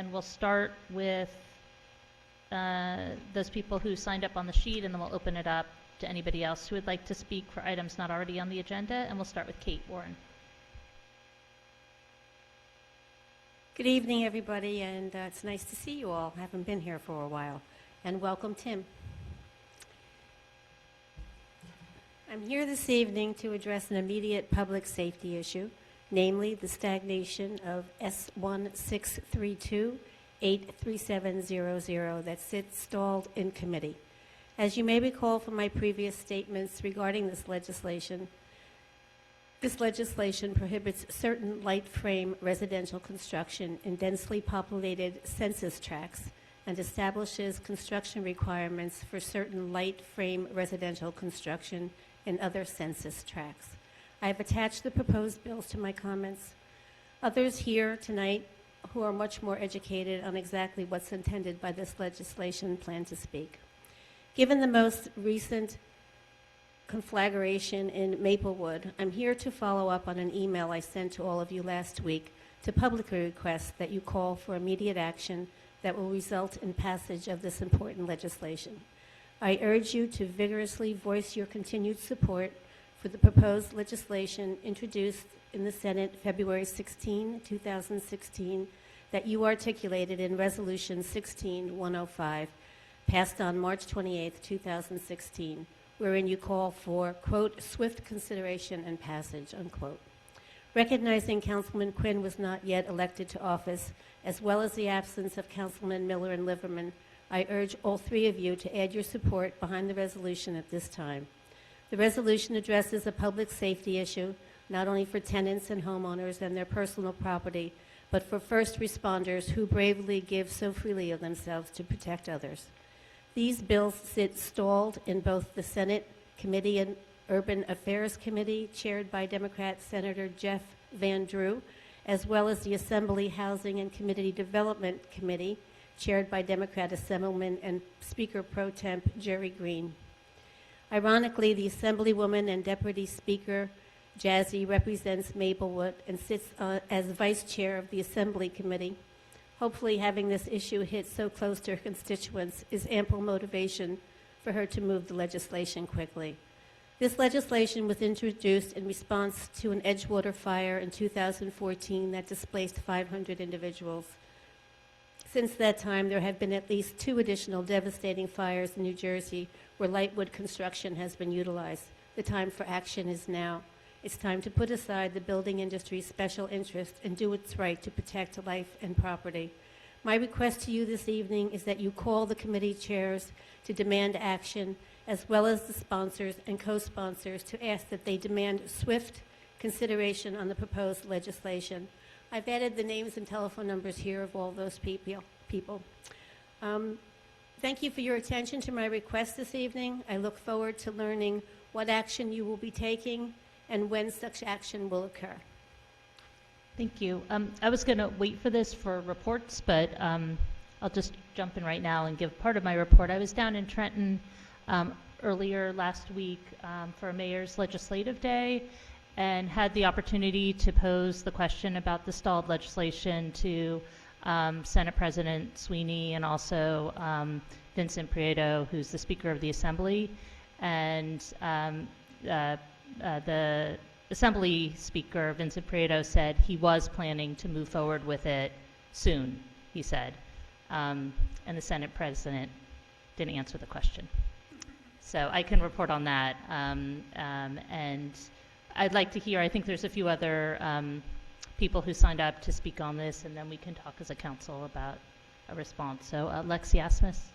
And we'll start with those people who signed up on the sheet, and then we'll open it up to anybody else who would like to speak for items not already on the agenda. And we'll start with Kate Warren. Good evening, everybody, and it's nice to see you all. I haven't been here for a while. And welcome, Tim. I'm here this evening to address an immediate public safety issue, namely the stagnation of S1632-83700 that sits stalled in committee. As you may recall from my previous statements regarding this legislation prohibits certain light frame residential construction in densely populated census tracts and establishes construction requirements for certain light frame residential construction in other census tracts. I have attached the proposed bills to my comments. Others here tonight who are much more educated on exactly what's intended by this legislation plan to speak. Given the most recent conflagration in Maplewood, I'm here to follow up on an email I sent to all of you last week to publicly request that you call for immediate action that will result in passage of this important legislation. I urge you to vigorously voice your continued support for the proposed legislation introduced in the Senate February 16, 2016, that you articulated in Resolution 16-105, passed on March 28, 2016, wherein you call for, quote, swift consideration and passage, unquote. Recognizing Councilman Quinn was not yet elected to office, as well as the absence of Councilman Miller and Liverman, I urge all three of you to add your support behind the resolution at this time. The resolution addresses a public safety issue, not only for tenants and homeowners and their personal property, but for first responders who bravely give so freely of themselves to protect others. These bills sit stalled in both the Senate Committee on Urban Affairs Committee, chaired by Democrat Senator Jeff Van Drew, as well as the Assembly Housing and Community Development Committee, chaired by Democrat Assemblyman and Speaker Pro Temp Jerry Green. Ironically, the Assemblywoman and Deputy Speaker Jazzy represents Maplewood and sits as Vice Chair of the Assembly Committee. Hopefully, having this issue hit so close to her constituents is ample motivation for her to move the legislation quickly. This legislation was introduced in response to an Edgewater fire in 2014 that displaced 500 individuals. Since that time, there have been at least 2 additional devastating fires in New Jersey where lightwood construction has been utilized. The time for action is now. It's time to put aside the building industry's special interest and do what's right to protect life and property. My request to you this evening is that you call the committee chairs to demand action, as well as the sponsors and co-sponsors, to ask that they demand swift consideration on the proposed legislation. I've added the names and telephone numbers here of all those people. Thank you for your attention to my request this evening. I look forward to learning what action you will be taking and when such action will occur. Thank you. I was going to wait for this for reports, but I'll just jump in right now and give part of my report. I was down in Trenton earlier last week for a mayor's legislative day and had the opportunity to pose the question about the stalled legislation to Senate President Sweeney and also Vincent Prieto, who's the Speaker of the Assembly. And the Assembly Speaker, Vincent Prieto, said he was planning to move forward with it soon, he said. And the Senate President didn't answer the question. So I can report on that. And I'd like to hear, I think there's a few other people who signed up to speak on this, and then we can talk as a council about a response. So Lexi Asmus.